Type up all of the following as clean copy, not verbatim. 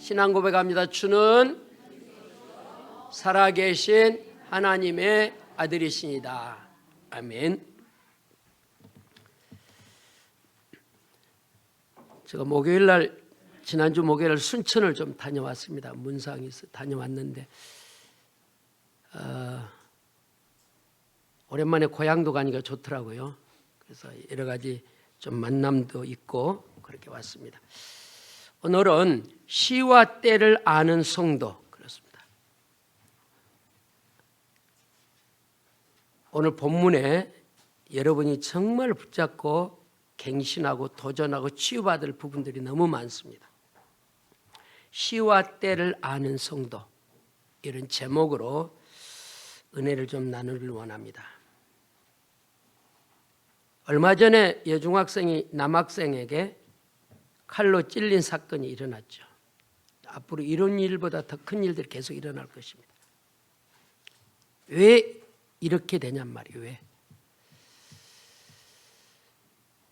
신앙 고백합니다. 주는 살아계신 하나님의 아들이시니다. 아멘. 제가 지난주 목요일날 순천을 좀 다녀왔습니다. 문상에서 다녀왔는데 오랜만에 고향도 가니까 좋더라고요. 그래서 여러 가지 좀 만남도 있고 그렇게 왔습니다. 오늘은 시와 때를 아는 성도, 그렇습니다. 오늘 본문에 여러분이 정말 붙잡고 갱신하고 도전하고 치유받을 부분들이 너무 많습니다. 시와 때를 아는 성도, 이런 제목으로 은혜를 좀 나누길 원합니다. 얼마 전에 여중학생이 남학생에게 칼로 찔린 사건이 일어났죠. 앞으로 이런 일보다 더 큰 일들이 계속 일어날 것입니다. 왜 이렇게 되냔 말이에요. 왜?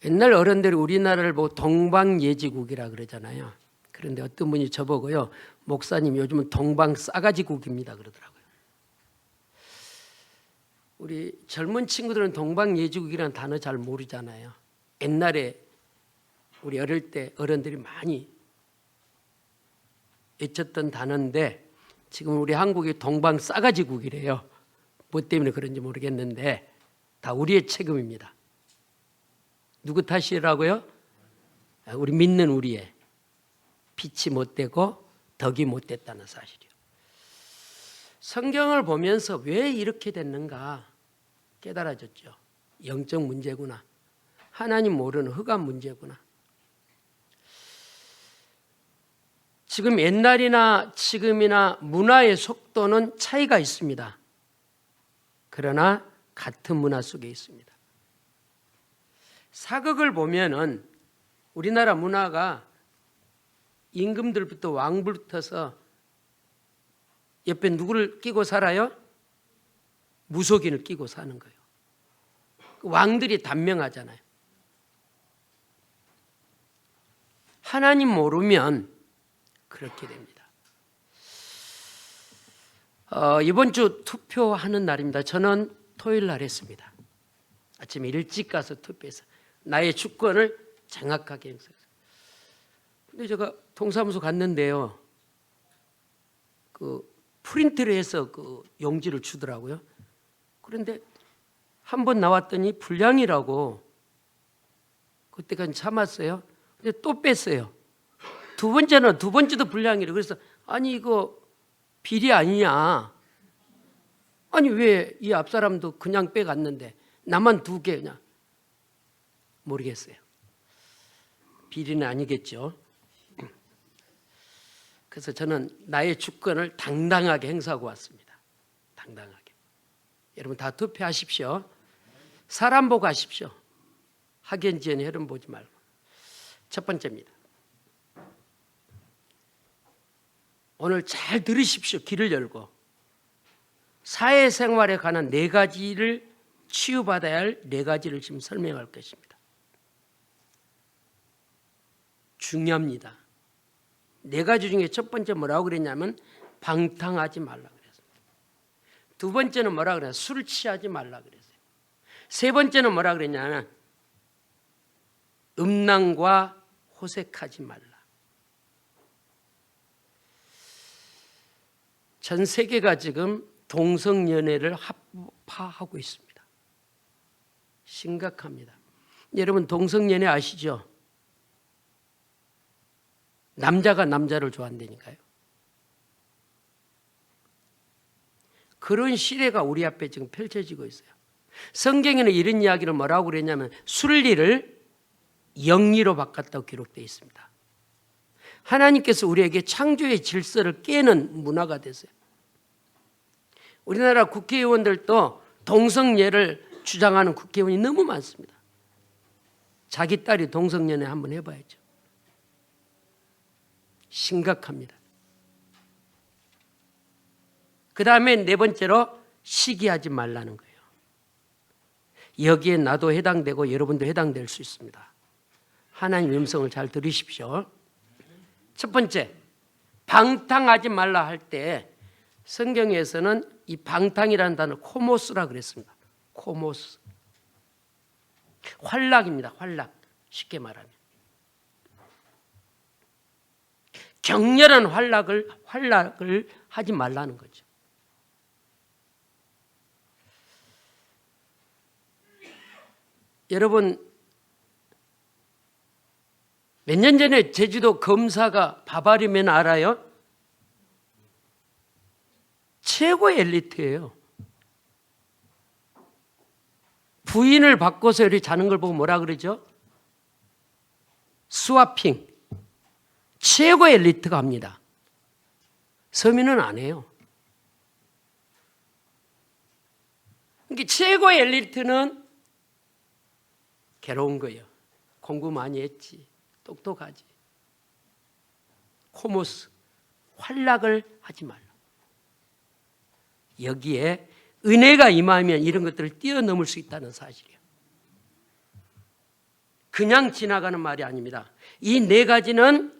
옛날 어른들이 우리나라를 보고 동방예지국이라 그러잖아요. 그런데 어떤 분이 저보고요, 목사님 요즘은 동방싸가지국입니다 그러더라고요. 우리 젊은 친구들은 동방예지국이라는 단어 잘 모르잖아요. 옛날에 우리 어릴 때 어른들이 많이 외쳤던 단어인데 지금 우리 한국이 동방싸가지국이래요. 뭐 때문에 그런지 모르겠는데 다 우리의 책임입니다. 누구 탓이라고요? 우리 믿는 우리의 빛이 못되고 덕이 못됐다는 사실이요. 성경을 보면서 왜 이렇게 됐는가 깨달아졌죠. 영적 문제구나. 하나님 모르는 흑암 문제구나. 지금 옛날이나 지금이나 문화의 속도는 차이가 있습니다. 그러나 같은 문화 속에 있습니다. 사극을 보면은 우리나라 문화가 임금들부터 왕부터서 옆에 누구를 끼고 살아요? 무속인을 끼고 사는 거예요. 왕들이 단명하잖아요. 하나님 모르면 그렇게 됩니다. 이번 주 투표하는 날입니다. 저는 토요일 날 했습니다. 아침에 일찍 가서 투표해서 나의 주권을 정확하게 행사했어요. 근데 제가 동사무소 갔는데요, 그 프린트를 해서 그 용지를 주더라고요. 그런데 한 번 나왔더니 불량이라고 그때까지 참았어요. 근데 또 뺐어요. 두 번째도 불량이래. 그래서 아니 이거 비리 아니냐? 아니 왜 이 앞사람도 그냥 빼갔는데 나만 2개냐? 모르겠어요. 비리는 아니겠죠. 그래서 저는 나의 주권을 당당하게 행사하고 왔습니다. 당당하게. 여러분 다 투표하십시오. 사람 보고 하십시오. 학연지연 혈연 보지 말고. 첫 번째입니다. 오늘 잘 들으십시오. 귀를 열고. 사회생활에 관한 4가지를 치유받아야 할 4가지를 지금 설명할 것입니다. 중요합니다. 4가지 중에 첫 번째 뭐라고 그랬냐면 방탕하지 말라 그랬습니다. 두 번째는 뭐라 그랬어요? 술 취하지 말라 그랬어요. 세 번째는 뭐라 그랬냐면 음란과 호색하지 말라. 전 세계가 지금 동성연애를 합파하고 있습니다. 심각합니다. 여러분 동성연애 아시죠? 남자가 남자를 좋아한다니까요. 그런 시대가 우리 앞에 지금 펼쳐지고 있어요. 성경에는 이런 이야기를 뭐라고 그랬냐면 순리를 영리로 바꿨다고 기록되어 있습니다. 하나님께서 우리에게 창조의 질서를 깨는 문화가 됐어요. 우리나라 국회의원들도 동성애를 주장하는 국회의원이 너무 많습니다. 자기 딸이 동성연애 한번 해봐야죠. 심각합니다. 그 다음에 4번째로 시기하지 말라는 거예요. 여기에 나도 해당되고 여러분도 해당될 수 있습니다. 하나님의 음성을 잘 들으십시오. 첫 번째, 방탕하지 말라 할 때 성경에서는 이 방탕이라는 단어 코모스라 그랬습니다. 코모스. 활락입니다. 활락. 쉽게 말하면. 격렬한 활락을 하지 말라는 거죠. 여러분, 몇 년 전에 제주도 검사가 바바리맨 알아요? 최고의 엘리트예요. 부인을 바꿔서 이렇게 자는 걸 보고 뭐라 그러죠? 스와핑. 최고의 엘리트가 합니다. 서민은 안 해요. 그러니까 최고의 엘리트는 괴로운 거예요. 공부 많이 했지. 똑똑하지. 코모스. 활락을 하지 말라. 여기에 은혜가 임하면 이런 것들을 뛰어넘을 수 있다는 사실이에요. 그냥 지나가는 말이 아닙니다. 이 네 가지는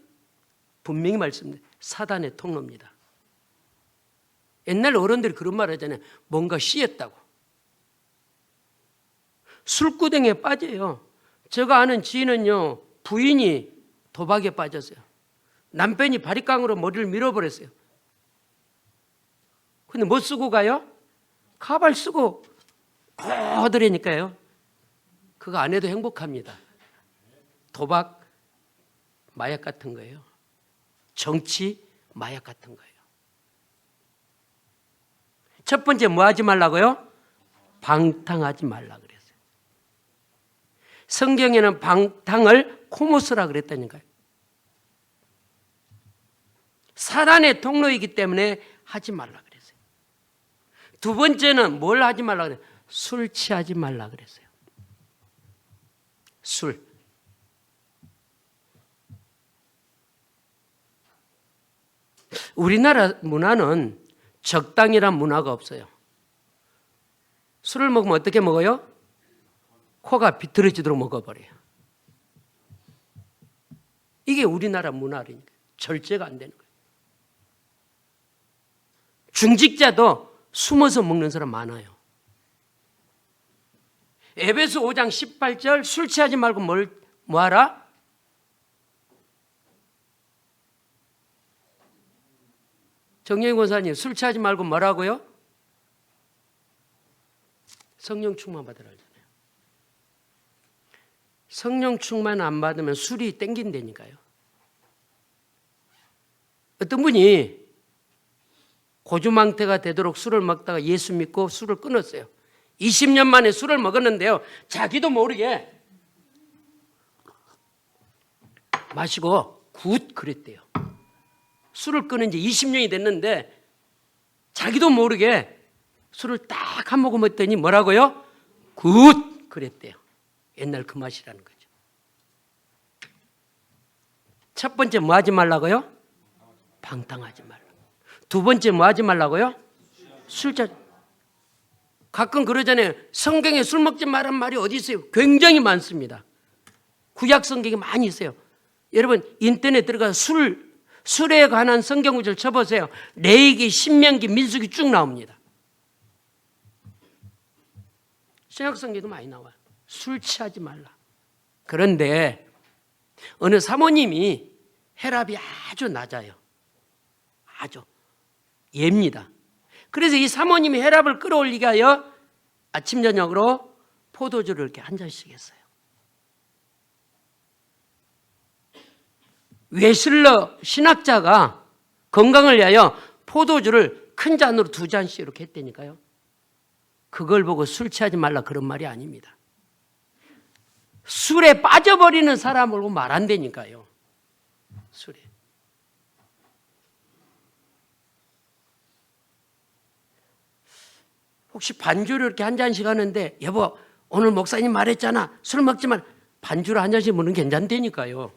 분명히 말씀드려요. 사단의 통로입니다. 옛날 어른들이 그런 말 하잖아요. 뭔가 씌었다고. 술구덩이에 빠져요. 제가 아는 지인은요, 부인이 도박에 빠졌어요. 남편이 바리깡으로 머리를 밀어버렸어요. 근데 뭐 쓰고 가요? 가발 쓰고 거드라니까요. 그거 안 해도 행복합니다. 도박, 마약 같은 거예요. 정치, 마약 같은 거예요. 첫 번째 뭐 하지 말라고요? 방탕하지 말라 그랬어요. 성경에는 방탕을 코모스라 그랬다니까요. 사단의 통로이기 때문에 하지 말라 그랬어요. 두 번째는 뭘 하지 말라 그랬어요? 술 취하지 말라 그랬어요. 술. 우리나라 문화는 적당이란 문화가 없어요. 술을 먹으면 어떻게 먹어요? 코가 비틀어지도록 먹어버려요. 이게 우리나라 문화라니까. 절제가 안 되는 거예요. 중직자도 숨어서 먹는 사람 많아요. 에베소 5장 18절 술 취하지 말고 뭐 하라? 정영희 권사님, 술 취하지 말고 뭐라고요? 성령 충만 받으라 하잖아요. 성령 충만 안 받으면 술이 땡긴다니까요. 어떤 분이 고주망태가 되도록 술을 먹다가 예수 믿고 술을 끊었어요. 20년 만에 술을 먹었는데요. 자기도 모르게 마시고 굿 그랬대요. 술을 끊은 지 20년이 됐는데 자기도 모르게 술을 딱 한 모금 먹더니 뭐라고요? 굿 그랬대요. 옛날 그 맛이라는 거죠. 첫 번째 뭐 하지 말라고요? 방탕하지 말라. 두 번째 뭐 하지 말라고요? 술 취하지. 가끔 그러잖아요. 성경에 술 먹지 말란 말이 어디 있어요? 굉장히 많습니다. 구약 성경이 많이 있어요. 여러분 인터넷 들어가서 술에 관한 성경 구절 쳐보세요. 레위기, 신명기, 민수기 쭉 나옵니다. 신약 성경도 많이 나와요. 술 취하지 말라. 그런데 어느 사모님이 혈압이 아주 낮아요. 아주 예입니다. 그래서 이 사모님이 혈압을 끌어올리게 하여 아침 저녁으로 포도주를 이렇게 한 잔씩 했어요. 웨슬러 신학자가 건강을 위하여 포도주를 큰 잔으로 2잔씩 이렇게 했다니까요. 그걸 보고 술 취하지 말라 그런 말이 아닙니다. 술에 빠져버리는 사람을 보고 말 안 되니까요. 술에. 혹시 반주를 이렇게 한 잔씩 하는데 여보 오늘 목사님 말했잖아. 술 먹지만 반주를 한 잔씩 먹는 게 괜찮다니까요.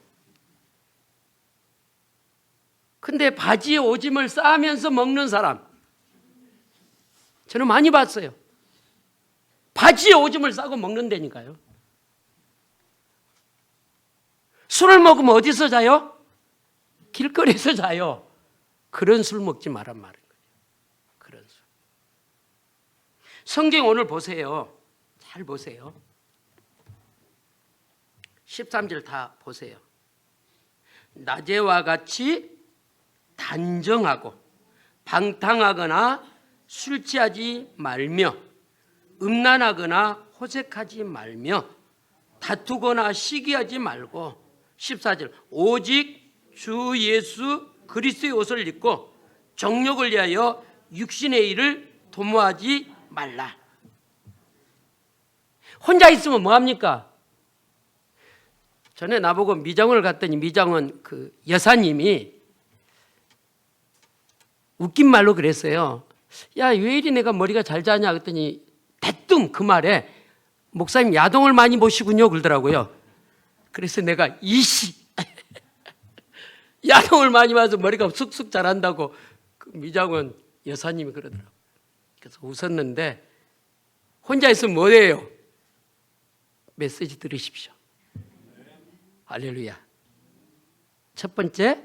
근데 바지에 오줌을 싸면서 먹는 사람 저는 많이 봤어요. 바지에 오줌을 싸고 먹는다니까요. 술을 먹으면 어디서 자요? 길거리에서 자요. 그런 술 먹지 말란 말인 거예요. 그런 술. 성경 오늘 보세요. 잘 보세요. 13절 다 보세요. 낮에와 같이 단정하고 방탕하거나 술 취하지 말며 음란하거나 호색하지 말며 다투거나 시기하지 말고 14절 오직 주 예수 그리스도의 옷을 입고 정욕을 위하여 육신의 일을 도모하지 말라. 혼자 있으면 뭐합니까? 전에 나보고 미장원을 갔더니 미장원 그 여사님이 웃긴 말로 그랬어요. 야, 왜 이리 내가 머리가 잘 자냐 그랬더니 대뜸 그 말에 목사님 야동을 많이 보시군요 그러더라고요. 그래서 내가 이씨 야동을 많이 봐서 머리가 쑥쑥 자란다고 그 미장원 여사님이 그러더라고요. 그래서 웃었는데 혼자 있으면 뭐예요? 메시지 들으십시오. 할렐루야. 첫 번째,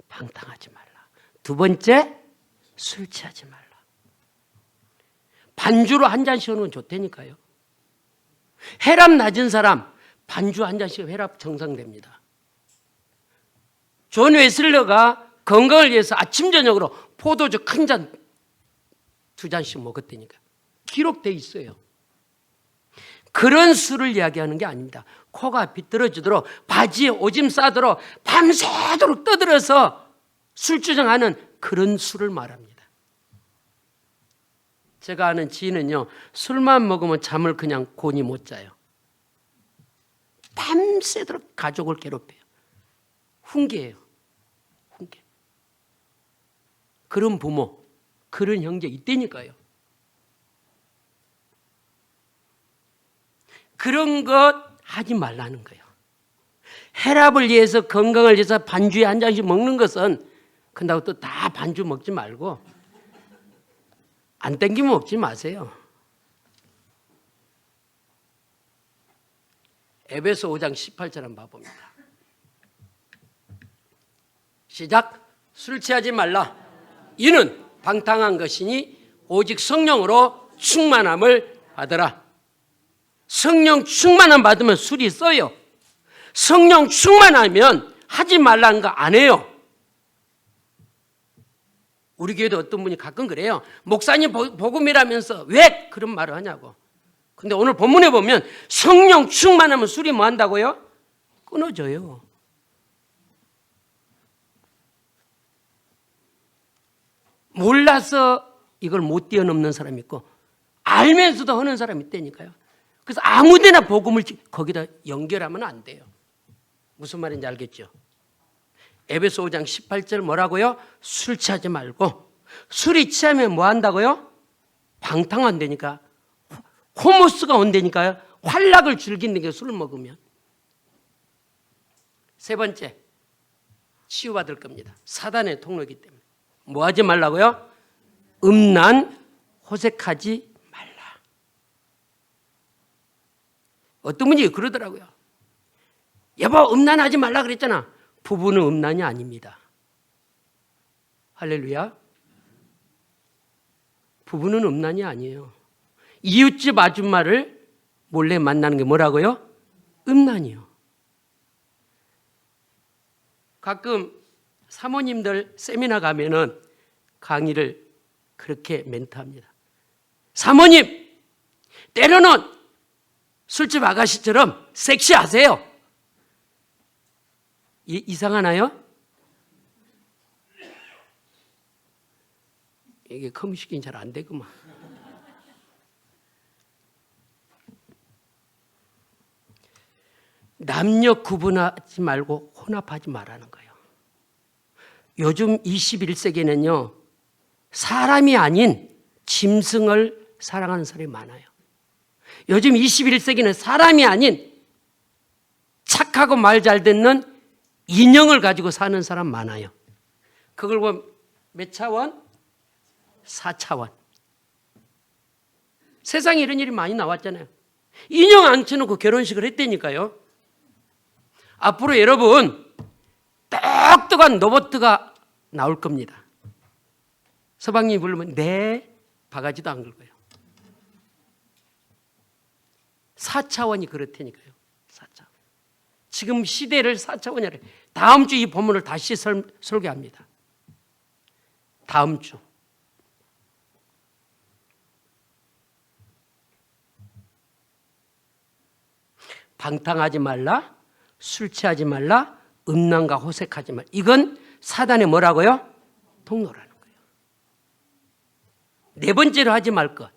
방탕하지 말라. 두 번째, 술 취하지 말라. 반주로 한 잔씩 하는 건 좋다니까요. 혈압 낮은 사람 반주 한 잔씩 혈압 정상됩니다. 존 웨슬러가 건강을 위해서 아침 저녁으로 포도주 큰 잔, 두 잔씩 먹었다니까. 기록돼 있어요. 그런 술을 이야기하는 게 아닙니다. 코가 비뚤어지도록 바지에 오줌 싸도록 밤새도록 떠들어서 술주정하는 그런 술을 말합니다. 제가 아는 지인은요, 술만 먹으면 잠을 그냥 곤히 못 자요. 밤새도록 가족을 괴롭혀요. 훈계예요. 훈계. 그런 부모, 그런 형제 있다니까요. 그런 것 하지 말라는 거예요. 혈압을 위해서 건강을 위해서 반주에 한 잔씩 먹는 것은 그런다고 또 다 반주 먹지 말고 안 땡기면 먹지 마세요. 에베소 5장 18절 한번 봐봅니다. 시작. 술 취하지 말라. 이는 방탕한 것이니 오직 성령으로 충만함을 받으라. 성령 충만함 받으면 술이 써요. 성령 충만하면 하지 말라는 거 안 해요. 우리 교회도 어떤 분이 가끔 그래요. 목사님 복음이라면서 왜 그런 말을 하냐고. 근데 오늘 본문에 보면 성령 충만하면 술이 뭐 한다고요? 끊어져요. 몰라서 이걸 못 뛰어넘는 사람이 있고 알면서도 하는 사람이 있다니까요. 그래서 아무데나 복음을 거기다 연결하면 안 돼요. 무슨 말인지 알겠죠? 에베소 5장 18절 뭐라고요? 술 취하지 말고. 술이 취하면 뭐 한다고요? 방탕한다니까. 호모스가 온다니까요. 활락을 즐기는 게 술을 먹으면. 세 번째, 치유받을 겁니다. 사단의 통로이기 때문에. 뭐 하지 말라고요? 음란, 호색하지 말라. 어떤 분이 그러더라고요. 여보, 음란하지 말라 그랬잖아. 부부는 음란이 아닙니다. 할렐루야. 부부는 음란이 아니에요. 이웃집 아줌마를 몰래 만나는 게 뭐라고요? 음란이요. 가끔 사모님들 세미나 가면은 강의를 그렇게 멘트합니다. 사모님, 때로는 술집 아가씨처럼 섹시하세요. 이상하나요? 이게 커뮤니케이션이 잘 안 되구만. 남녀 구분하지 말고 혼합하지 말라는 거예요. 요즘 21세기에는요, 사람이 아닌 짐승을 사랑하는 사람이 많아요. 요즘 21세기는 사람이 아닌 착하고 말 잘 듣는 인형을 가지고 사는 사람 많아요. 그걸 보면 몇 차원? 4차원. 세상에 이런 일이 많이 나왔잖아요. 인형 앉혀놓고 결혼식을 했다니까요. 앞으로 여러분 똑똑한 로봇가 나올 겁니다. 서방님이 부르면 네 바가지도 안 긁어요. 4차원이 그렇다니까요. 4차원. 지금 시대를 4차원이라. 다음 주 이 본문을 다시 설교합니다. 다음 주. 방탕하지 말라, 술 취하지 말라, 음란과 호색하지 말라. 이건 사단의 뭐라고요? 통로라는 거예요. 네 번째로 하지 말 것.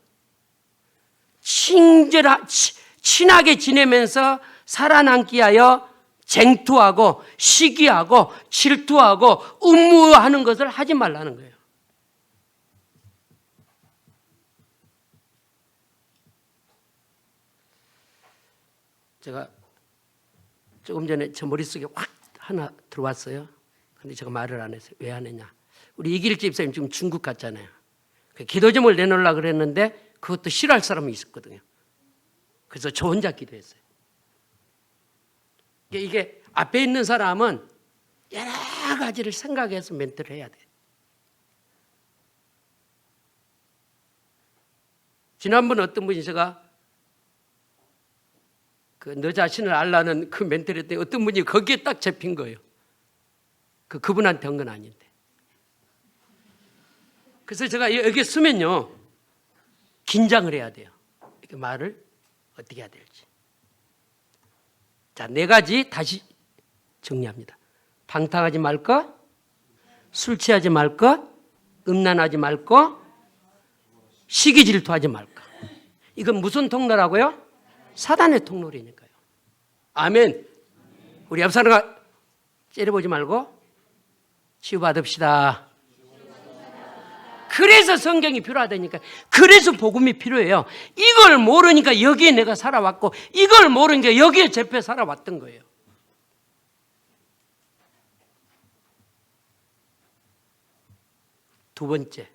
친하게 지내면서 살아남기 위하여 쟁투하고 시기하고 질투하고 음모하는 것을 하지 말라는 거예요. 제가 조금 전에 제 머릿속에 확 하나 들어왔어요. 근데 제가 말을 안 했어요. 왜 안 했냐? 우리 이길 집사님 지금 중국 갔잖아요. 기도점을 내놓으려고 그랬는데 그것도 싫어할 사람이 있었거든요. 그래서 저 혼자 기도했어요. 이게 앞에 있는 사람은 여러 가지를 생각해서 멘트를 해야 돼. 지난번 어떤 분이 제가 너 자신을 알라는 그 멘트를 했더니 어떤 분이 거기에 딱 잡힌 거예요. 그분한테 한 건 아닌데. 그래서 제가 여기 쓰면요 긴장을 해야 돼요. 이렇게 말을 어떻게 해야 될지. 자, 4가지 다시 정리합니다. 방탕하지 말 것, 술 취하지 말 것, 음란하지 말 것, 시기 질투하지 말 것. 이건 무슨 통로라고요? 사단의 통로라니까요. 아멘. 우리 옆 사람과 째려보지 말고 치유받읍시다. 그래서 성경이 필요하다니까. 그래서 복음이 필요해요. 이걸 모르니까 여기에 내가 살아왔고 이걸 모르니까 여기에 접해 살아왔던 거예요. 두 번째,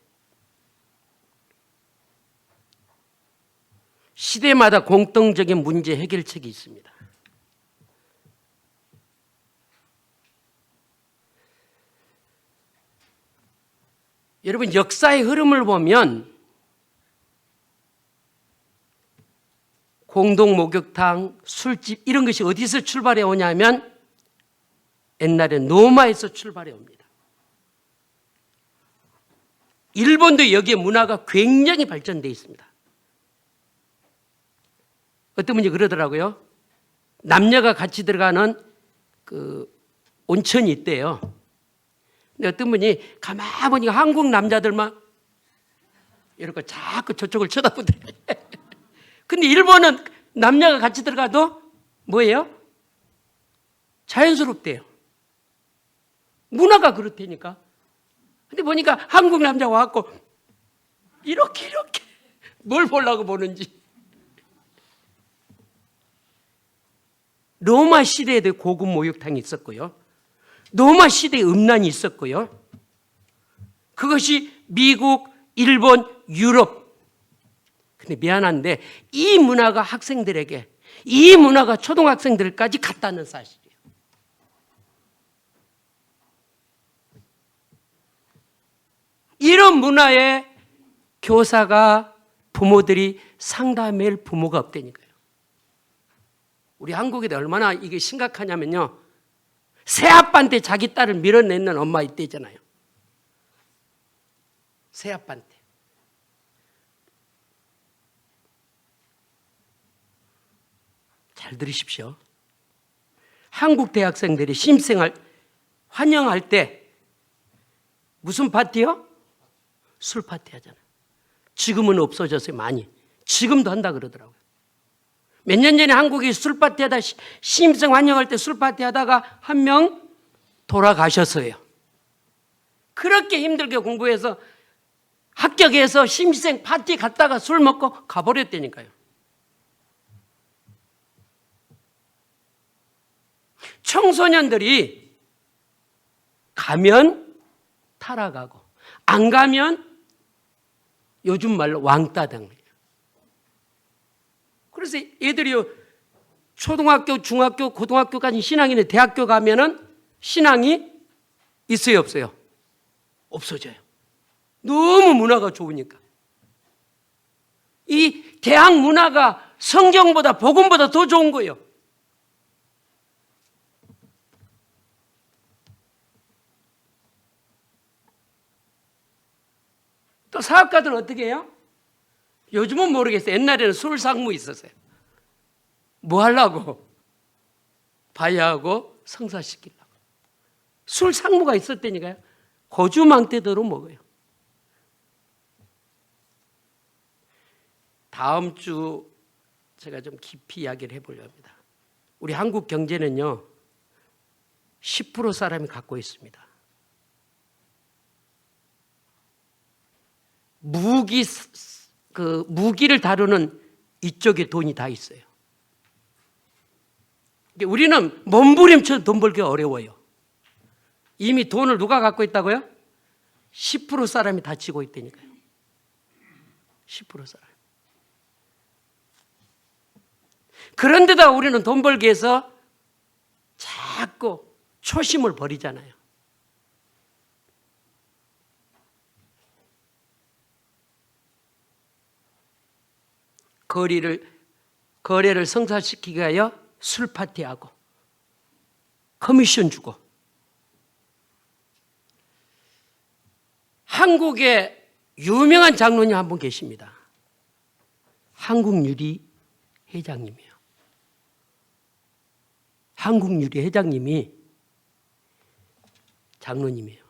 시대마다 공통적인 문제 해결책이 있습니다. 여러분, 역사의 흐름을 보면 공동 목욕탕, 술집 이런 것이 어디서 출발해 오냐면 옛날에 로마에서 출발해 옵니다. 일본도 여기에 문화가 굉장히 발전되어 있습니다. 어떤 분이 그러더라고요. 남녀가 같이 들어가는 그 온천이 있대요. 근데 어떤 분이 가만히 보니까 한국 남자들만 이렇게 자꾸 저쪽을 쳐다보더래요. 근데 일본은 남녀가 같이 들어가도 뭐예요? 자연스럽대요. 문화가 그렇다니까. 근데 보니까 한국 남자가 와갖고 이렇게 뭘 보려고 보는지. 로마 시대에도 고급 목욕탕이 있었고요. 로마 시대에 음란이 있었고요. 그것이 미국, 일본, 유럽. 근데 미안한데 이 문화가 학생들에게, 이 문화가 초등학생들까지 갔다는 사실이에요. 이런 문화에 교사가, 부모들이 상담할 부모가 없다니까요. 우리 한국에 얼마나 이게 심각하냐면요. 새아빠한테 자기 딸을 밀어내는 엄마 있대잖아요. 새아빠한테. 잘 들으십시오. 한국 대학생들이 신입생을 환영할 때 무슨 파티요? 술 파티 하잖아요. 지금은 없어졌어요, 많이. 지금도 한다 그러더라고요. 몇 년 전에 한국이 술 파티 하다, 신입생 환영할 때 술 파티 하다가 한 명 돌아가셨어요. 그렇게 힘들게 공부해서 합격해서 신입생 파티 갔다가 술 먹고 가버렸다니까요. 청소년들이 가면 타락하고 안 가면 요즘 말로 왕따 당해요. 그래서 애들이 초등학교, 중학교, 고등학교까지 신앙이네. 대학교 가면은 신앙이 있어요, 없어요? 없어져요. 너무 문화가 좋으니까. 이 대학 문화가 성경보다 복음보다 더 좋은 거예요. 또 사업가들은 어떻게 해요? 요즘은 모르겠어요. 옛날에는 술상무 있었어요. 뭐 하려고? 바야하고 성사시키려고. 술상무가 있었다니까요. 고주망태도로 먹어요. 다음 주 제가 좀 깊이 이야기를 해보려고 합니다. 우리 한국 경제는요, 10% 사람이 갖고 있습니다. 무기를 다루는 이쪽에 돈이 다 있어요. 우리는 몸부림쳐서 돈 벌기 어려워요. 이미 돈을 누가 갖고 있다고요? 10% 사람이 다 쥐고 있다니까요. 10% 사람. 그런데다가 우리는 돈 벌기 위해서 자꾸 초심을 버리잖아요. 거래를 성사시키기 위하여 술 파티하고 커미션 주고. 한국에 유명한 장로님 한 분 계십니다. 한국유리 회장님이에요. 한국유리 회장님이 장로님이에요.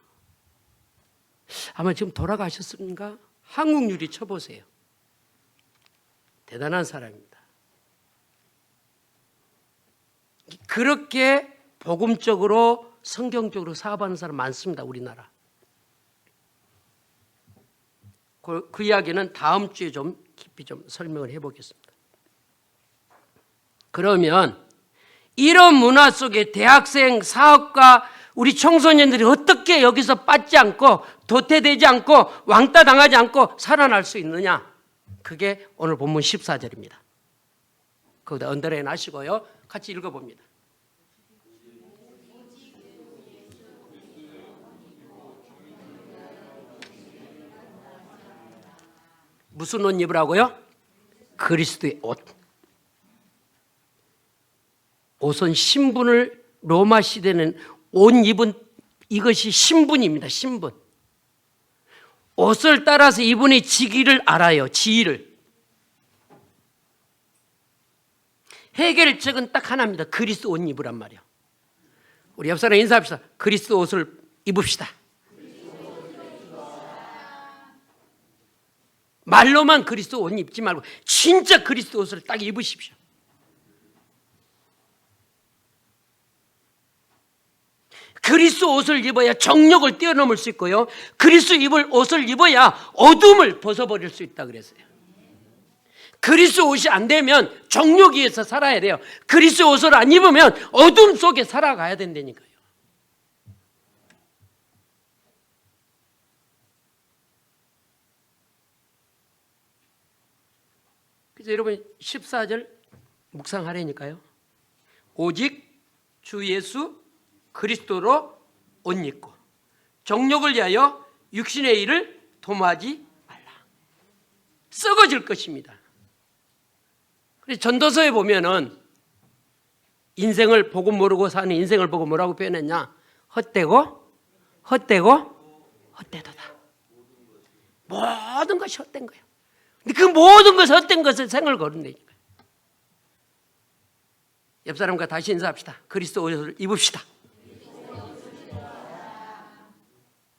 아마 지금 돌아가셨습니까? 한국유리 쳐보세요. 대단한 사람입니다. 그렇게 복음적으로 성경적으로 사업하는 사람 많습니다. 우리나라. 그 이야기는 다음 주에 좀 깊이 좀 설명을 해보겠습니다. 그러면 이런 문화 속에 대학생, 사업가, 우리 청소년들이 어떻게 여기서 빠지지 않고 도태되지 않고 왕따 당하지 않고 살아날 수 있느냐? 그게 오늘 본문 14절입니다. 거기다 언더라인 하시고요. 같이 읽어봅니다. 무슨 옷 입으라고요? 그리스도의 옷. 옷은 신분을, 로마 시대는 옷 입은 이것이 신분입니다. 신분. 옷을 따라서 이분의 직위를 알아요. 지위를. 해결책은 딱 하나입니다. 그리스도 옷 입으란 말이에요. 우리 옆 사람 인사합시다. 그리스도 옷을 입읍시다. 말로만 그리스도 옷 입지 말고 진짜 그리스도 옷을 딱 입으십시오. 그리스도 옷을 입어야 정욕을 뛰어넘을 수 있고요. 그리스도 입을 옷을 입어야 어둠을 벗어버릴 수 있다 그랬어요. 그리스도 옷이 안 되면 정욕 위에서 살아야 돼요. 그리스도 옷을 안 입으면 어둠 속에 살아가야 된다니까요. 그래서 여러분 14절 묵상하라니까요. 오직 주 예수 그리스도로 옷 입고 정욕을 위하여 육신의 일을 도모하지 말라. 썩어질 것입니다. 그래서 전도서에 보면은 인생을 보고 모르고 사는 인생을 보고 뭐라고 표현했냐? 헛되고 헛되도다. 모든 것이 헛된 거예요. 근데 그 모든 것이 헛된 것을 생을 거른다니까요. 옆 사람과 다시 인사합시다. 그리스도 옷을 입읍시다.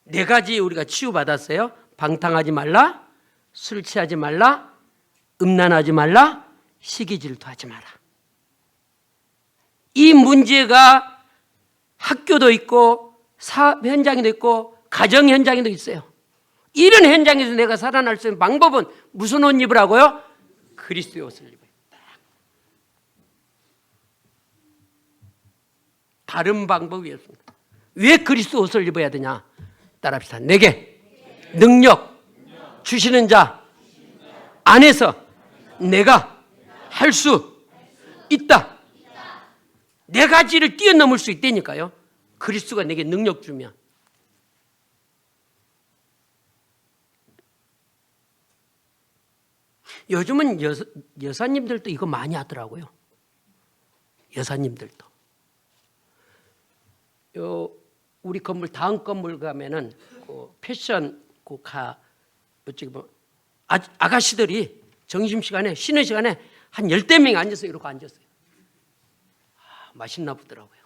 네 가지 우리가 치유받았어요. 방탕하지 말라, 술 취하지 말라, 음란하지 말라, 시기 질투하지 마라. 이 문제가 학교도 있고 사업 현장에도 있고 가정 현장에도 있어요. 이런 현장에서 내가 살아날 수 있는 방법은 무슨 옷 입으라고요? 그리스도의 옷을 입어요. 다른 방법이 없습니다. 왜 그리스도 옷을 입어야 되냐? 따라합시다. 내게 능력 주시는 자 안에서 내가 할 수 있다. 네 가지를 뛰어넘을 수 있다니까요. 그리스도가 내게 능력 주면. 요즘은 여사님들도 이거 많이 하더라고요. 여사님들도. 우리 건물 다음 건물 가면은 그 패션 아가씨들이 점심시간에 쉬는 시간에 한 10대 명이 앉아서 이러고 앉았어요. 맛있나 보더라고요.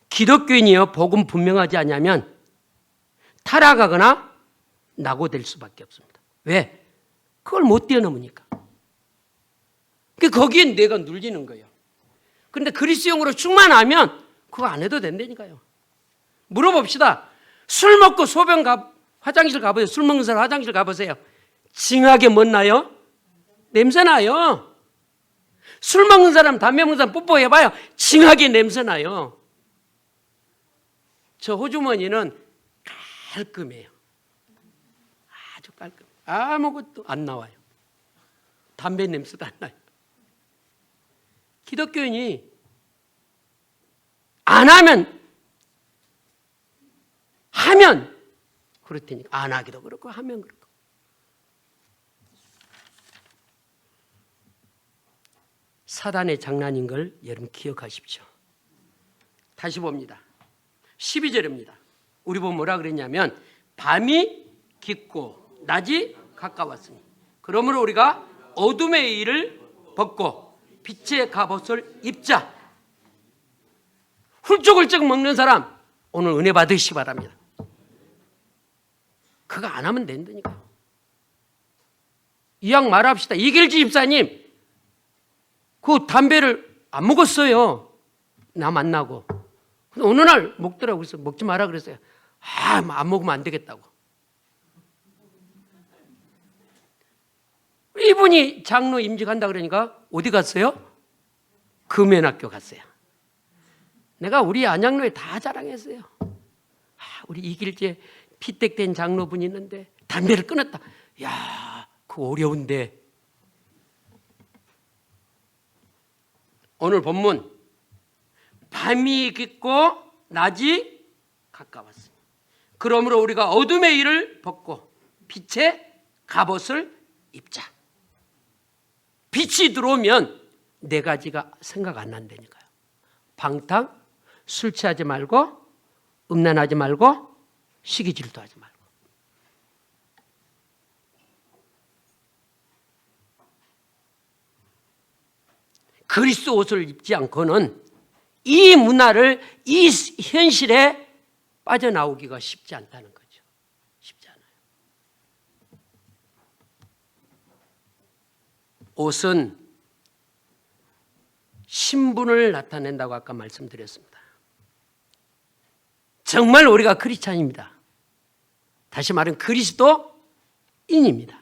기독교인이요 복음 분명하지 않으면 타락하거나 낙오될 수밖에 없습니다. 왜? 그걸 못 뛰어넘으니까. 거기에 내가 눌리는 거예요. 그런데 그리스도용으로 충만하면 그거 안 해도 된다니까요. 물어봅시다. 술 먹고 화장실 가보세요. 술 먹는 사람 화장실 가보세요. 징하게 멋나요? 냄새나요. 술 먹는 사람, 담배 먹는 사람 뽀뽀해봐요. 징하게 냄새나요. 저 호주머니는 깔끔해요. 아주 깔끔. 아무것도 안 나와요. 담배 냄새도 안 나요. 기독교인이 안 하면 그렇다니까. 안 하기도 그렇고 하면 그렇고. 사단의 장난인 걸 여러분 기억하십시오. 다시 봅니다. 12절입니다. 우리 보면 뭐라 그랬냐면 밤이 깊고 낮이 가까웠으니 그러므로 우리가 어둠의 일을 벗고 빛의 갑옷을 입자. 훌쩍훌쩍 먹는 사람 오늘 은혜 받으시기 바랍니다. 그거 안 하면 된다니까요. 이왕 말합시다. 이길지 집사님 그 담배를 안 먹었어요. 나 만나고. 근데 어느 날 먹더라고. 그래서 먹지 마라 그랬어요. 안 먹으면 안 되겠다고. 이분이 장로 임직한다 그러니까 어디 갔어요? 금연학교 갔어요. 내가 우리 안양로에 다 자랑했어요. 우리 이길지에 피택된 장로분이 있는데 담배를 끊었다. 야, 그거 어려운데. 오늘 본문 밤이 깊고 낮이 가까웠으니 그러므로 우리가 어둠의 일을 벗고 빛의 갑옷을 입자. 빛이 들어오면 네 가지가 생각 안 난다니까요. 방탕, 술 취하지 말고, 음란하지 말고, 시기질도 하지 말고. 그리스도 옷을 입지 않고는 이 문화를, 이 현실에 빠져나오기가 쉽지 않다는 거죠. 쉽지 않아요. 옷은 신분을 나타낸다고 아까 말씀드렸습니다. 정말 우리가 크리스찬입니다. 다시 말하면 그리스도인입니다.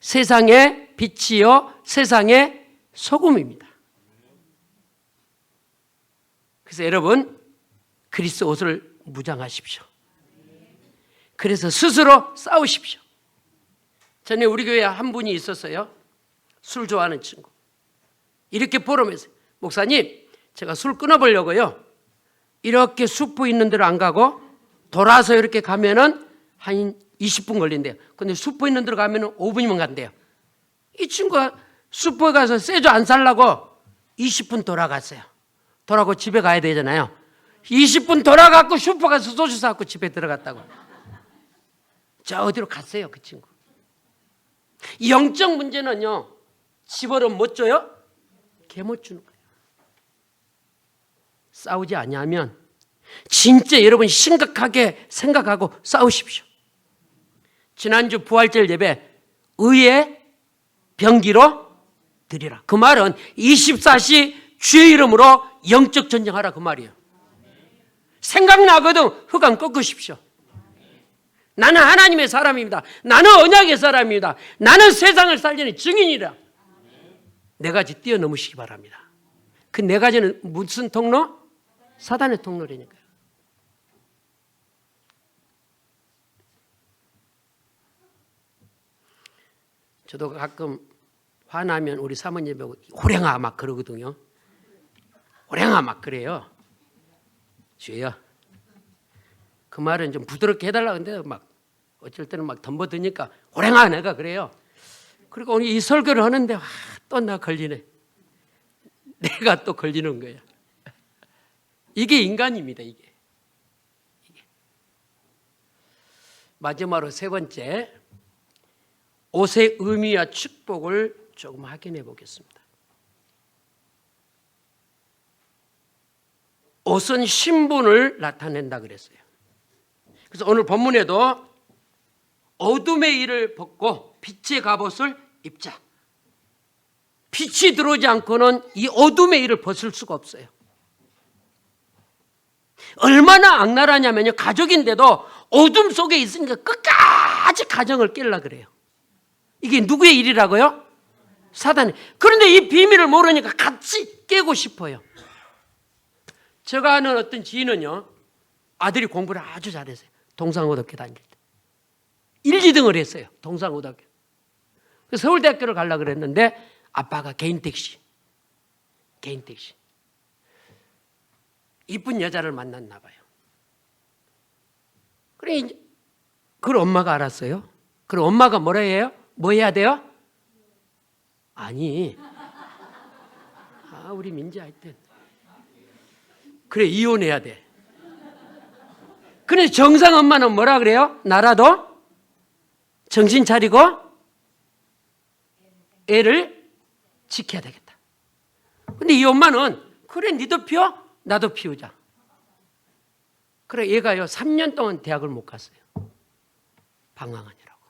세상의 빛이요 세상의 소금입니다. 그래서 여러분 그리스도 옷을 무장하십시오. 그래서 스스로 싸우십시오. 전에 우리 교회에 한 분이 있었어요. 술 좋아하는 친구. 이렇게 보러면서 목사님 제가 술 끊어보려고요. 이렇게 숲 있는 데로 안 가고 돌아서 이렇게 가면은 한 20분 걸린대요. 근데 숲 있는 데로 가면은 5분이면 간대요. 이 친구가 숲에 가서 쇠주 안 살라고 20분 돌아갔어요. 돌아가고 집에 가야 되잖아요. 20분 돌아갔고 슈퍼 가서 소주 사갖고 집에 들어갔다고. 저 어디로 갔어요 그 친구. 영적 문제는요 집어를 못 줘요? 개 못 주는 거예요. 싸우지 아니하면 진짜 여러분 심각하게 생각하고 싸우십시오. 지난주 부활절 예배 의의 병기로 드리라. 그 말은 24시 주의 이름으로 영적 전쟁하라 그 말이에요. 생각나거든 흑암 꺾으십시오. 나는 하나님의 사람입니다. 나는 언약의 사람입니다. 나는 세상을 살리는 증인이라. 네 가지 뛰어넘으시기 바랍니다. 그 네 가지는 무슨 통로? 사단의 통로라니까요. 저도 가끔 화나면 우리 사모님 보고 호랭아 막 그러거든요. 호랭아 막 그래요. 주여 그 말은 좀 부드럽게 해달라 근데 막 어쩔 때는 막 덤벼드니까 호랭아 내가 그래요. 그리고 오늘 이 설교를 하는데 또 나 걸리네. 내가 또 걸리는 거야. 이게 인간입니다. 이게. 마지막으로 세 번째, 옷의 의미와 축복을 조금 확인해 보겠습니다. 옷은 신분을 나타낸다 그랬어요. 그래서 오늘 본문에도 어둠의 일을 벗고 빛의 갑옷을 입자. 빛이 들어오지 않고는 이 어둠의 일을 벗을 수가 없어요. 얼마나 악랄하냐면요. 가족인데도 어둠 속에 있으니까 끝까지 가정을 깨려고 그래요. 이게 누구의 일이라고요? 사단이. 그런데 이 비밀을 모르니까 같이 깨고 싶어요. 제가 아는 어떤 지인은요. 아들이 공부를 아주 잘했어요. 동상고등학교 다닐 때. 1, 2등을 했어요. 동상고등학교. 서울대학교를 가려고 그랬는데 아빠가 개인 택시. 이쁜 여자를 만났나 봐요. 그걸 엄마가 알았어요. 그럼 엄마가 뭐라 해요? 뭐 해야 돼요? 아니. 우리 민지 하여튼. 그래, 이혼해야 돼. 그래서 정상 엄마는 뭐라 그래요? 나라도 정신 차리고 애를 지켜야 되겠다. 근데 이 엄마는 그래, 니도 피워? 나도 피우자. 그래, 얘가요 3년 동안 대학을 못 갔어요. 방황하느라고.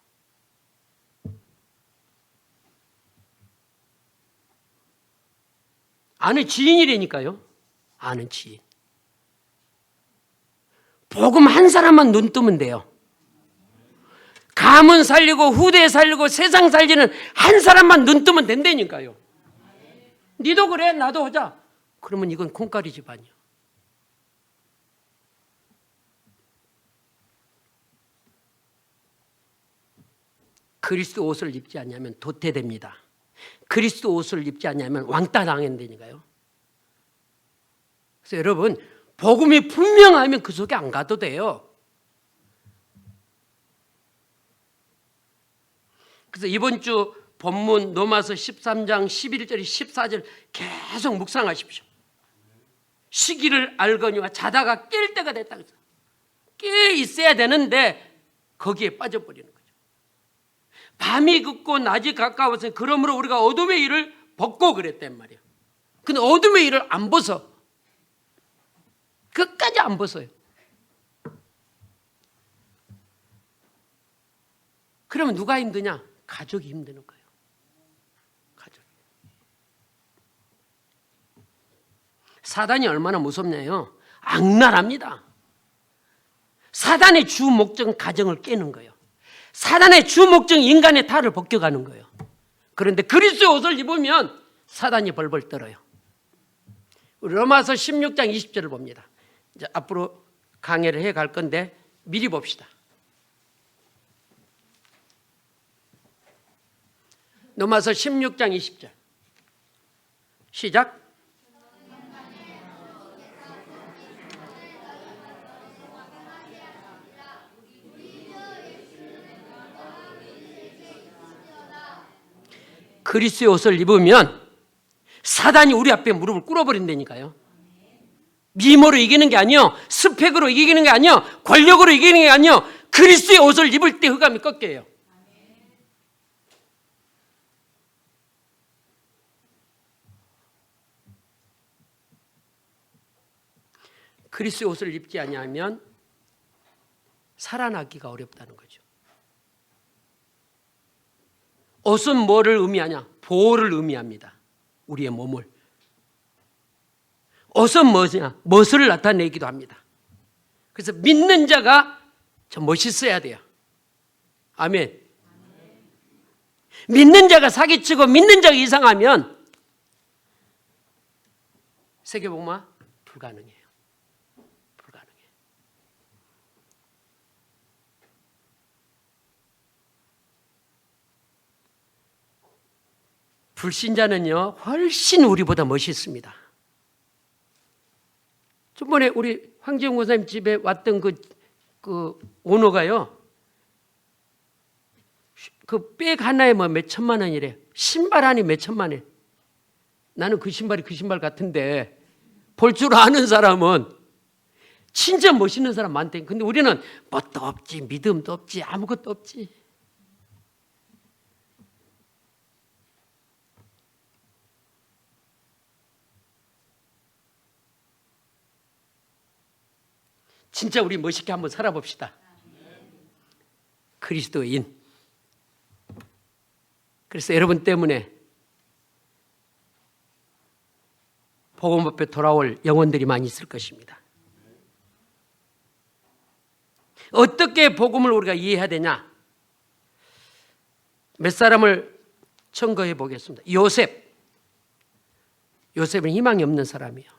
아는 지인이라니까요. 아는 지인. 복음 한 사람만 눈 뜨면 돼요. 가문 살리고 후대 살리고 세상 살리는 한 사람만 눈 뜨면 된다니까요. 니도 그래 나도 하자. 그러면 이건 콩가리 집안이야. 그리스도 옷을 입지 않냐면 도태됩니다. 그리스도 옷을 입지 않냐면 왕따 당한다니까요. 그래서 여러분 복음이 분명하면 그 속에 안 가도 돼요. 그래서 이번 주 본문 로마서 13장 11절 14절 계속 묵상하십시오. 시기를 알거니와 자다가 깰 때가 됐다. 깨 있어야 되는데 거기에 빠져버리는 거죠. 밤이 깊고 낮이 가까워서 그러므로 우리가 어둠의 일을 벗고 그랬단 말이에요. 근데 어둠의 일을 안 벗어. 끝까지 안 벗어요. 그러면 누가 힘드냐? 가족이 힘드는 거예요. 가족이. 사단이 얼마나 무섭냐요? 악랄합니다. 사단의 주 목적은 가정을 깨는 거예요. 사단의 주 목적은 인간의 탈을 벗겨가는 거예요. 그런데 그리스도의 옷을 입으면 사단이 벌벌 떨어요. 로마서 16장 20절을 봅니다. 이제 앞으로 강의를 해갈 건데 미리 봅시다. 로마서 16장 20절 시작. 그리스도의 옷을 입으면 사단이 우리 앞에 무릎을 꿇어버린다니까요. 미모로 이기는 게 아니요, 스펙으로 이기는 게 아니요, 권력으로 이기는 게 아니요, 그리스도의 옷을 입을 때 흑암이 꺾여요. 그리스도의 옷을 입지 아니하면 살아나기가 어렵다는 거죠. 옷은 뭐를 의미하냐? 보호를 의미합니다. 우리의 몸을. 옷은 뭐냐? 멋을 나타내기도 합니다. 그래서 믿는 자가 좀 멋있어야 돼요. 아멘. 믿는 자가 사기치고 믿는 자가 이상하면 세계복음화 불가능해요. 불가능해요. 불신자는요 훨씬 우리보다 멋있습니다. 저번에 우리 황지영 권사님 집에 왔던 그 그 오너가요. 그 백 하나에 뭐 몇 천만 원이래. 신발 하나에 몇 천만 원. 나는 그 신발이 그 신발 같은데 볼 줄 아는 사람은 진짜 멋있는 사람 많대. 근데 우리는 뭣도 없지, 믿음도 없지, 아무것도 없지. 진짜 우리 멋있게 한번 살아봅시다. 그리스도인. 그래서 여러분 때문에 복음 앞에 돌아올 영혼들이 많이 있을 것입니다. 어떻게 복음을 우리가 이해해야 되냐? 몇 사람을 청거해 보겠습니다. 요셉은 희망이 없는 사람이에요.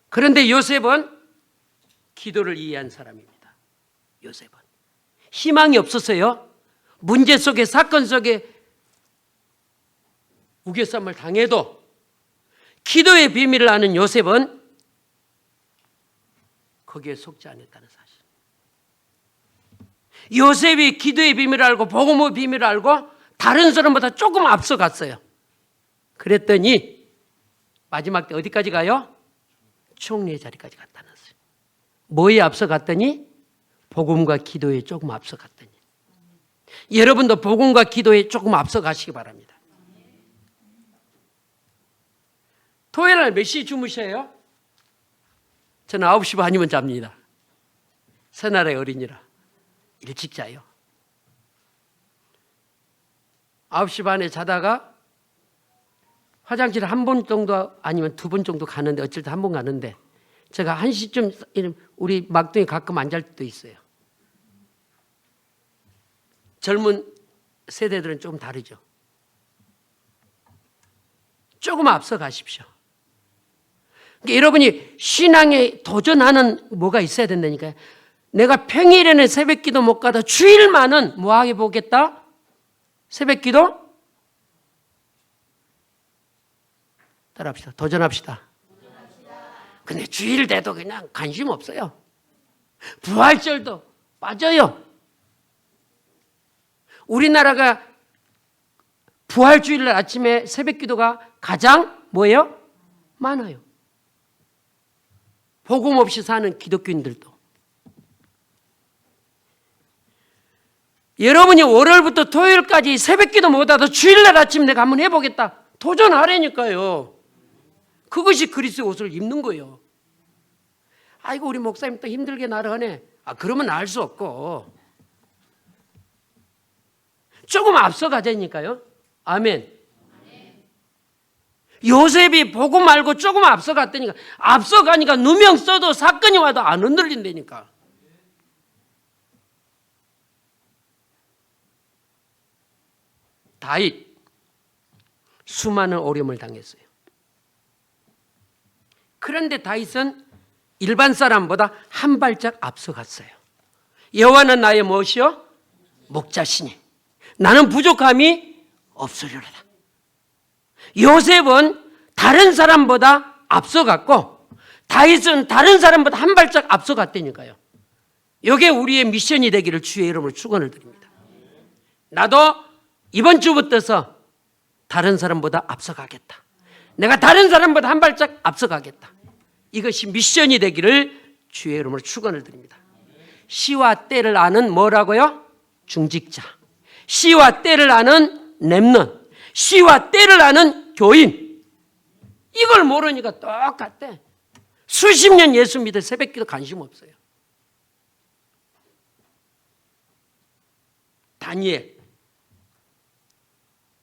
그런데 요셉은 기도를 이해한 사람입니다. 요셉은 희망이 없었어요. 문제 속에, 사건 속에 우겨쌈을 당해도 기도의 비밀을 아는 요셉은 거기에 속지 않았다는 사실. 요셉이 기도의 비밀을 알고 복음의 비밀을 알고 다른 사람보다 조금 앞서갔어요. 그랬더니 마지막 때 어디까지 가요? 총리의 자리까지 갔다는 거예요. 뭐에 앞서갔더니? 복음과 기도에 조금 앞서갔더니. 여러분도 복음과 기도에 조금 앞서가시기 바랍니다. 토요일 날 몇 시에 주무셔요? 저는 9시 반이면 잡니다. 새날의 어린이라 일찍 자요. 9시 반에 자다가 화장실 한 번 정도 아니면 두 번 정도 가는데 어쩔 때 한 번 가는데 제가 1시쯤 우리 막둥이 가끔 안 잘 때도 있어요. 젊은 세대들은 좀 다르죠. 조금 앞서 가십시오. 그러니까 여러분이 신앙에 도전하는 뭐가 있어야 된다니까요. 내가 평일에는 새벽기도 못 가다 주일만은 뭐 하게 보겠다? 새벽기도? 따라합시다. 도전합시다. 근데 주일 돼도 그냥 관심 없어요. 부활절도 빠져요. 우리나라가 부활주일날 아침에 새벽기도가 가장 뭐예요? 많아요. 복음 없이 사는 기독교인들도. 여러분이 월요일부터 토요일까지 새벽기도 못하도 주일날 아침 내가 한번 해보겠다. 도전하라니까요. 그것이 그리스도의 옷을 입는 거예요. 아이고 우리 목사님 또 힘들게 나를 하네. 그러면 알 수 없고 조금 앞서가자니까요. 아멘. 요셉이 복음 알고 조금 앞서갔다니까. 앞서가니까 누명 써도 사건이 와도 안 흔들린다니까. 다윗 수많은 어려움을 당했어요. 그런데 다윗은 일반 사람보다 한 발짝 앞서갔어요. 여호와는 나의 무엇이요? 목자시니 나는 부족함이 없으리로다. 요셉은 다른 사람보다 앞서갔고 다윗은 다른 사람보다 한 발짝 앞서갔다니까요. 이게 우리의 미션이 되기를 주의 이름으로 축원을 드립니다. 나도 이번 주부터서 다른 사람보다 앞서가겠다. 내가 다른 사람보다 한 발짝 앞서가겠다. 이것이 미션이 되기를 주의 이름으로 축원을 드립니다. 시와 때를 아는 뭐라고요? 중직자. 시와 때를 아는 렘넌트. 시와 때를 아는 교인. 이걸 모르니까 똑같대. 수십 년 예수 믿어 새벽기도 관심 없어요. 다니엘.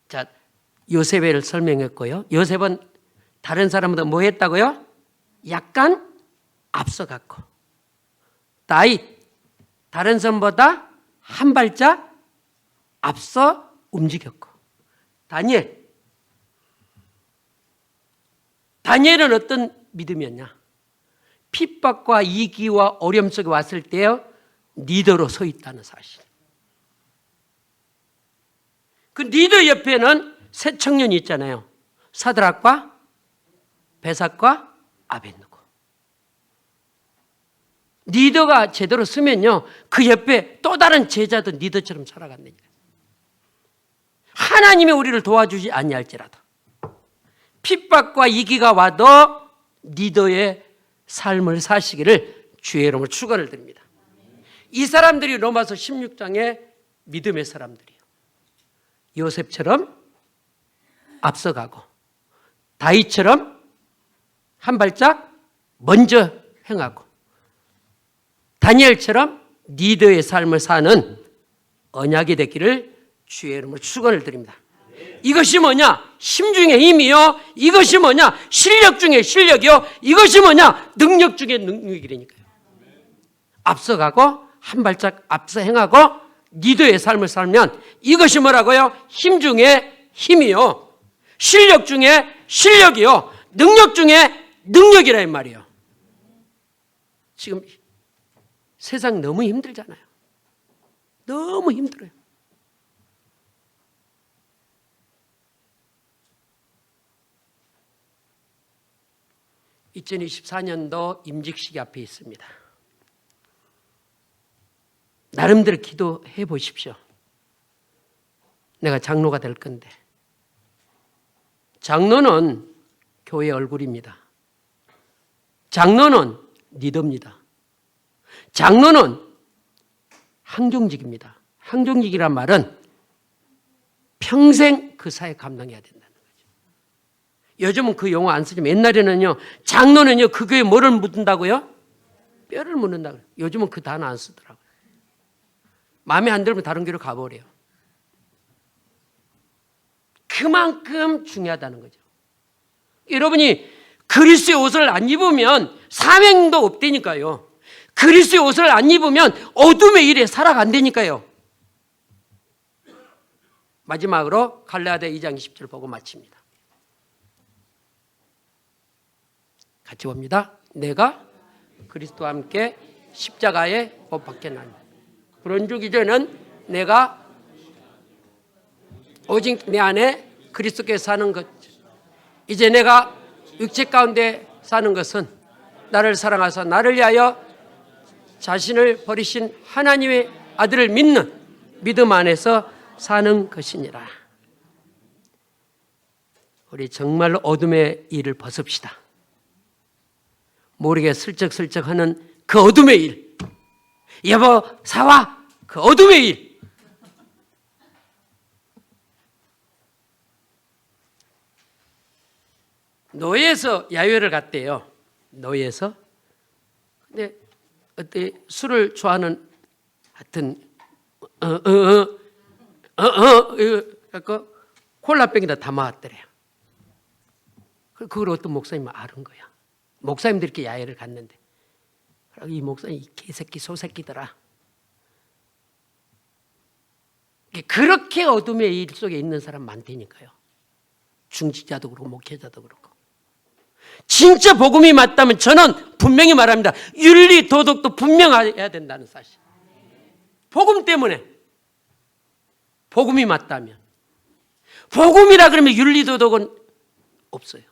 자, 요셉을 설명했고요. 요셉은 다른 사람보다 뭐 했다고요? 약간 앞서갔고. 다윗 다른 사람보다 한 발짝 앞서 움직였고. 다니엘은 어떤 믿음이었냐? 핍박과 이기와 어려움 속에 왔을 때 리더로 서 있다는 사실. 그 리더 옆에는 세 청년이 있잖아요. 사드락과 베삭과 아벳느고. 리더가 제대로 쓰면요, 그 옆에 또 다른 제자도 리더처럼 살아간다니까. 하나님이 우리를 도와주지 아니할지라도 핍박과 위기가 와도 리더의 삶을 사시기를 주의 이름으로 축원을 드립니다. 이 사람들이 로마서 16장의 믿음의 사람들이에요. 요셉처럼 앞서가고 다윗처럼 한 발짝 먼저 행하고 다니엘처럼 리더의 삶을 사는 언약이 되기를 주의 이름으로 축원을 드립니다. 이것이 뭐냐? 힘 중에 힘이요. 이것이 뭐냐? 실력 중에 실력이요. 이것이 뭐냐? 능력 중에 능력이라니까요. 앞서가고 한 발짝 앞서 행하고 리더의 삶을 살면 이것이 뭐라고요? 힘 중에 힘이요. 실력 중에 실력이요. 능력 중에 능력이란 말이에요. 지금 세상 너무 힘들잖아요. 너무 힘들어요. (2024년도) 임직식이 앞에 있습니다. 나름대로 기도해 보십시오. 내가 장로가 될 건데. 장로는 교회 얼굴입니다. 장로는 리더입니다. 장로는 항종직입니다. 항종직이란 말은 평생 그 사회 감당해야 된다는 거죠. 요즘은 그 용어 안 쓰지만 옛날에는요, 장로는요, 그 교회에 뭐를 묻는다고요? 뼈를 묻는다고요. 요즘은 그 단어 안 쓰더라고요. 마음에 안 들면 다른 교회로 가버려요. 그만큼 중요하다는 거죠. 여러분이 그리스도의 옷을 안 입으면 사명도 없다니까요. 그리스도의 옷을 안 입으면 어둠의 일에 살아간다니까요. 마지막으로 갈라디아 2장 20절 보고 마칩니다. 같이 봅니다. 내가 그리스도와 함께 십자가에 못 박혔나니 그런즉 이제는 내가 오직 내 안에 그리스도께서 사는 것, 이제 내가 육체 가운데 사는 것은 나를 사랑하사 나를 위하여 자신을 버리신 하나님의 아들을 믿는 믿음 안에서 사는 것이니라. 우리 정말로 어둠의 일을 벗읍시다. 모르게 슬쩍슬쩍 하는 그 어둠의 일, 여보 사와, 그 어둠의 일, 노예에서 야유회를 갔대요. 노예에서. 근데 어때 술을 좋아하는 하여튼 이거 콜라병에다 담아왔더래요. 그걸 어떤 목사님이 아는 거야. 목사님들이 이렇게 야외를 갔는데 이 목사님 이 개새끼 소새끼더라. 그렇게 어둠의 일 속에 있는 사람 많다니까요. 중직자도 그렇고 목회자도 그렇고. 진짜 복음이 맞다면 저는 분명히 말합니다. 윤리 도덕도 분명해야 된다는 사실. 복음 때문에. 복음이 맞다면. 복음이라 그러면 윤리 도덕은 없어요.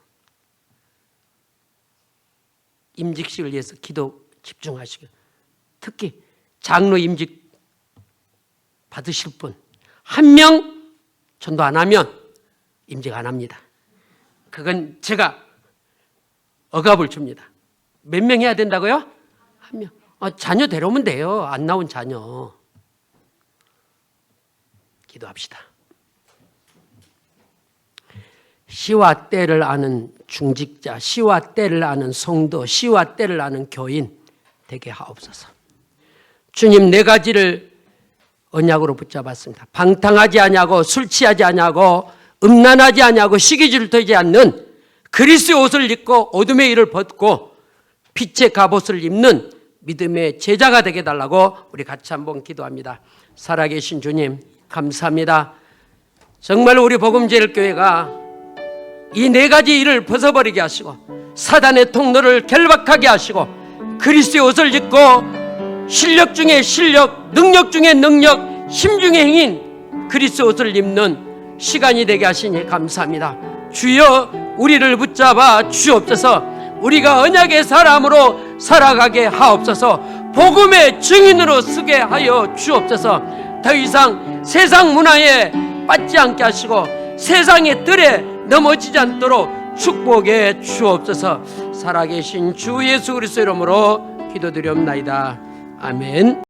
임직식을 위해서 기도 집중하시고, 특히 장로 임직 받으실 분 한 명 전도 안 하면 임직 안 합니다. 그건 제가 억압을 줍니다. 몇 명 해야 된다고요? 한 명. 자녀 데려오면 돼요. 안 나온 자녀. 기도합시다. 시와 때를 아는 중직자, 시와 때를 아는 성도, 시와 때를 아는 교인 되게 하옵소서. 주님, 네 가지를 언약으로 붙잡았습니다. 방탕하지 아니하고 술 취하지 아니하고 음란하지 아니하고 시기질투하지 않는 그리스도의 옷을 입고 어둠의 일을 벗고 빛의 갑옷을 입는 믿음의 제자가 되게 달라고 우리 같이 한번 기도합니다. 살아계신 주님 감사합니다. 정말 우리 복음제일교회가 이 네 가지 일을 벗어버리게 하시고 사단의 통로를 결박하게 하시고 그리스도의 옷을 입고 실력 중에 실력, 능력 중에 능력, 힘 중에 힘인 그리스도의 옷을 입는 시간이 되게 하시니 감사합니다. 주여 우리를 붙잡아 주옵소서. 우리가 언약의 사람으로 살아가게 하옵소서. 복음의 증인으로 서게 하여 주옵소서. 더 이상 세상 문화에 빠지지 않게 하시고 세상의 뜰에 넘어지지 않도록 축복해 주옵소서. 살아계신 주 예수 그리스도 이름으로 기도드리옵나이다. 아멘.